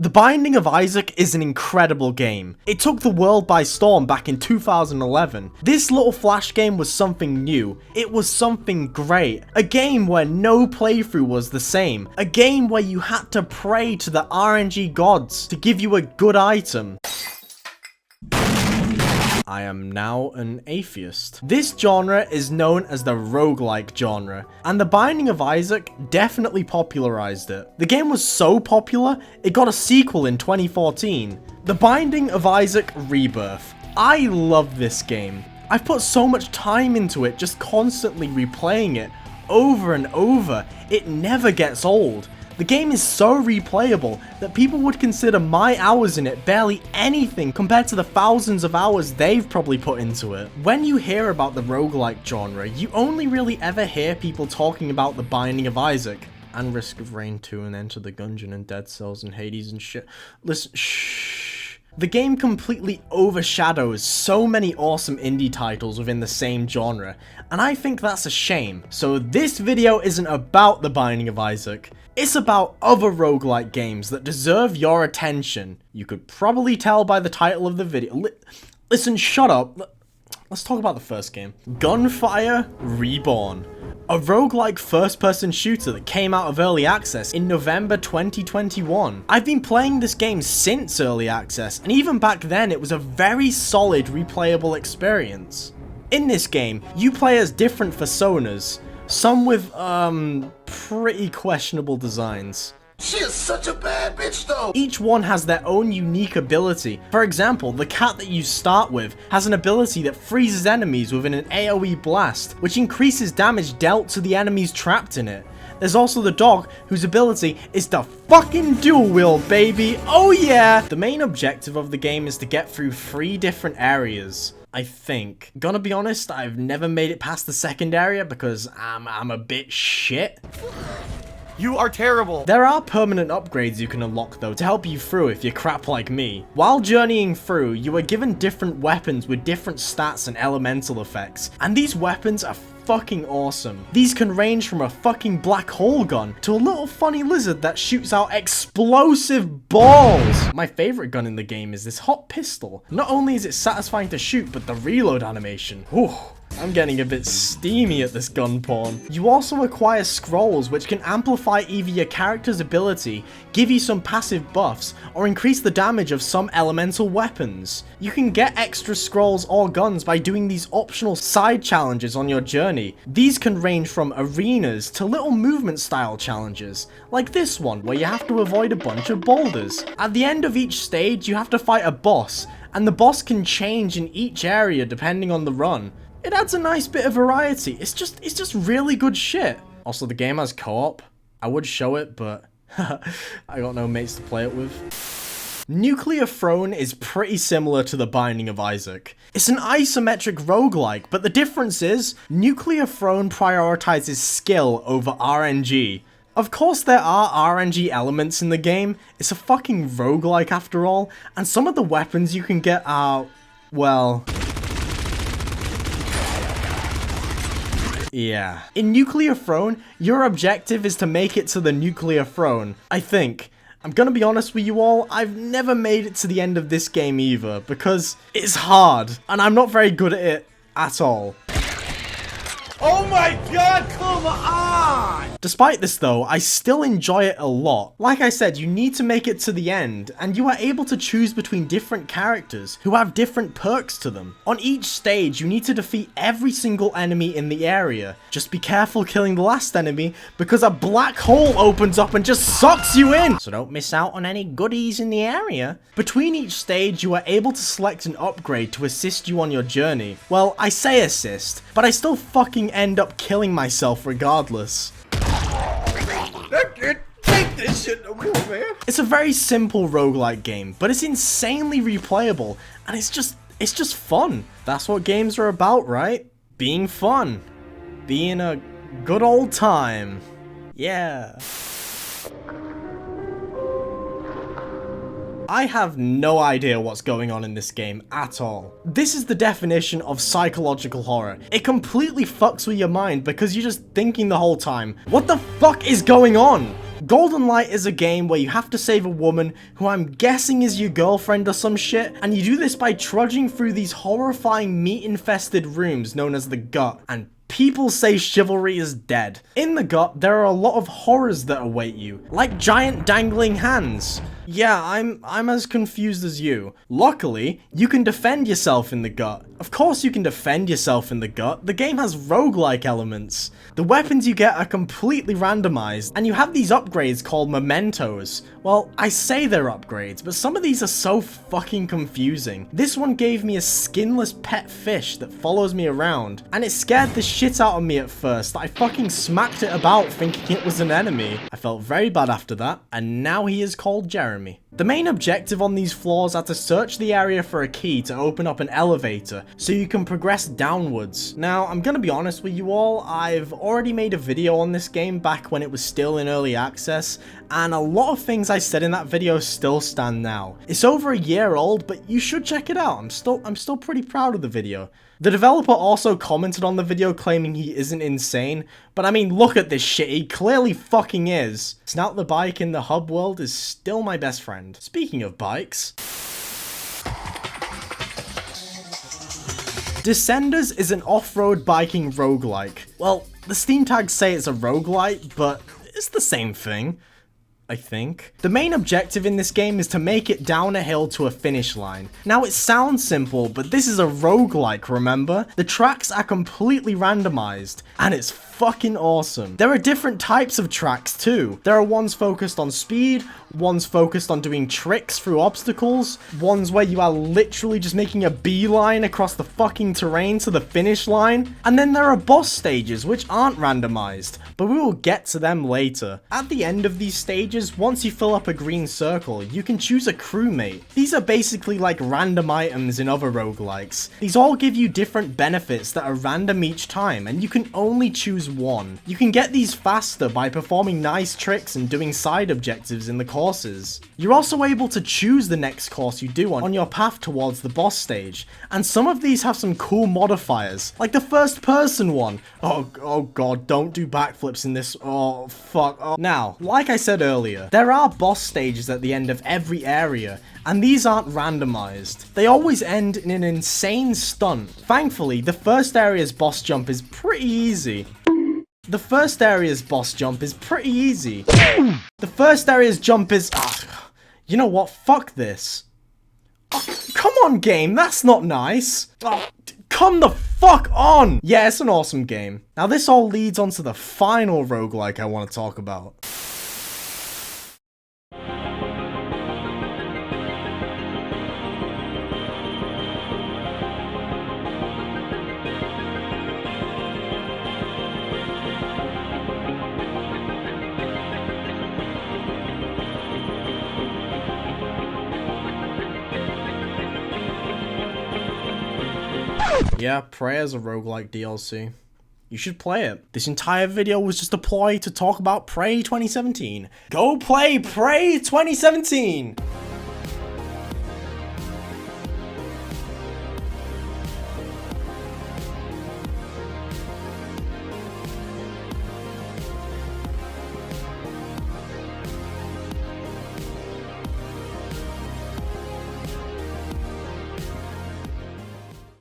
The Binding of Isaac is an incredible game. It took the world by storm back in 2011. This little flash game was something new. It was something great. A game where no playthrough was the same. A game where you had to pray to the RNG gods to give you a good item. I am now an atheist. This genre is known as the roguelike genre, and The Binding of Isaac definitely popularized it. The game was so popular, it got a sequel in 2014, The Binding of Isaac Rebirth. I love this game. I've put so much time into it, just constantly replaying it over and over. It never gets old. The game is so replayable that people would consider my hours in it barely anything compared to the thousands of hours they've probably put into it. When you hear about the roguelike genre, you only really ever hear people talking about The Binding of Isaac, and Risk of Rain 2 and Enter the Gungeon and Dead Cells and Hades and shit. Listen, shh. The game completely overshadows so many awesome indie titles within the same genre, and I think that's a shame. So this video isn't about The Binding of Isaac. It's about other roguelike games that deserve your attention. You could probably tell by the title of the video. Listen, shut up. Let's talk about the first game. Gunfire Reborn. A roguelike first-person shooter that came out of early access in November 2021. I've been playing this game since early access, and even back then it was a very solid replayable experience. In this game, you play as different personas, some with, pretty questionable designs. She is such a bad bitch though! Each one has their own unique ability. For example, the cat that you start with has an ability that freezes enemies within an AoE blast, which increases damage dealt to the enemies trapped in it. There's also the dog, whose ability is to fucking dual wield, baby! Oh yeah! The main objective of the game is to get through 3 different areas. I think. Gonna be honest, I've never made it past the second area because I'm a bit shit. You are terrible. There are permanent upgrades you can unlock though to help you through if you're crap like me. While journeying through, you are given different weapons with different stats and elemental effects, and these weapons are fucking awesome. These can range from a fucking black hole gun to a little funny lizard that shoots out explosive balls. My favorite gun in the game is this hot pistol. Not only is it satisfying to shoot, but the reload animation. Whew. I'm getting a bit steamy at this gun porn. You also acquire scrolls which can amplify either your character's ability, give you some passive buffs, or increase the damage of some elemental weapons. You can get extra scrolls or guns by doing these optional side challenges on your journey. These can range from arenas to little movement style challenges, like this one where you have to avoid a bunch of boulders. At the end of each stage you have to fight a boss, and the boss can change in each area depending on the run. It adds a nice bit of variety. It's just really good shit. Also, the game has co-op. I would show it, but I got no mates to play it with. Nuclear Throne is pretty similar to The Binding of Isaac. It's an isometric roguelike, but the difference is, Nuclear Throne prioritizes skill over RNG. Of course there are RNG elements in the game, it's a fucking roguelike after all, and some of the weapons you can get are, well... yeah. In Nuclear Throne, your objective is to make it to the Nuclear Throne, I think. I'm gonna be honest with you all, I've never made it to the end of this game either, because it's hard, and I'm not very good at it at all. Oh my god, come on! Despite this though, I still enjoy it a lot. Like I said, you need to make it to the end, and you are able to choose between different characters who have different perks to them. On each stage, you need to defeat every single enemy in the area. Just be careful killing the last enemy, because a black hole opens up and just sucks you in! So don't miss out on any goodies in the area. Between each stage, you are able to select an upgrade to assist you on your journey. Well, I say assist, but I still fucking end up killing myself regardless. Take this shit no more, man. It's a very simple roguelike game, but it's insanely replayable, and it's just fun. That's what games are about, right? Being fun. Being a good old time. Yeah. I have no idea what's going on in this game at all. This is the definition of psychological horror. It completely fucks with your mind because you're just thinking the whole time, what the fuck is going on? Golden Light is a game where you have to save a woman who I'm guessing is your girlfriend or some shit, and you do this by trudging through these horrifying meat-infested rooms known as the Gut, and people say chivalry is dead. In the Gut, there are a lot of horrors that await you, like giant dangling hands. Yeah, I'm as confused as you. Luckily, you can defend yourself in the Gut. Of course you can defend yourself in the Gut. The game has roguelike elements. The weapons you get are completely randomized, and you have these upgrades called mementos. Well, I say they're upgrades, but some of these are so fucking confusing. This one gave me a skinless pet fish that follows me around, and it scared the shit out of me at first. I fucking smacked it about thinking it was an enemy. I felt very bad after that, and now he is called Jeremy. The main objective on these floors are to search the area for a key to open up an elevator so you can progress downwards. Now, I'm gonna be honest with you all, I've already made a video on this game back when it was still in early access, and a lot of things I said in that video still stand now. It's over a year old, but you should check it out. I'm still pretty proud of the video. The developer also commented on the video claiming he isn't insane, but I mean, look at this shit, he clearly fucking is. Snout the Bike in the hub world is still my best friend. Speaking of bikes, Descenders is an off-road biking roguelike. Well, the Steam tags say it's a roguelite, but it's the same thing, I think. The main objective in this game is to make it down a hill to a finish line. Now, it sounds simple, but this is a roguelike, remember? The tracks are completely randomized, and it's fucking awesome. There are different types of tracks too. There are ones focused on speed, ones focused on doing tricks through obstacles, ones where you are literally just making a beeline across the fucking terrain to the finish line, and then there are boss stages which aren't randomized, but we will get to them later. At the end of these stages, once you fill up a green circle, you can choose a crewmate. These are basically like random items in other roguelikes. These all give you different benefits that are random each time, and you can only choose one. You can get these faster by performing nice tricks and doing side objectives in the courses. You're also able to choose the next course you do on your path towards the boss stage, and some of these have some cool modifiers, like the first person one. Oh god, don't do backflips in this. Oh fuck. Oh. Now, like I said earlier, there are boss stages at the end of every area, and these aren't randomized. They always end in an insane stunt. Thankfully, the first area's boss jump is pretty easy. The first area's jump is... you know what? Fuck this. Oh, come on, game. That's not nice. Oh, come the fuck on. Yeah, it's an awesome game. Now, this all leads on to the final roguelike I want to talk about. Yeah, Prey is a roguelike DLC. You should play it. This entire video was just a ploy to talk about Prey 2017. Go play Prey 2017!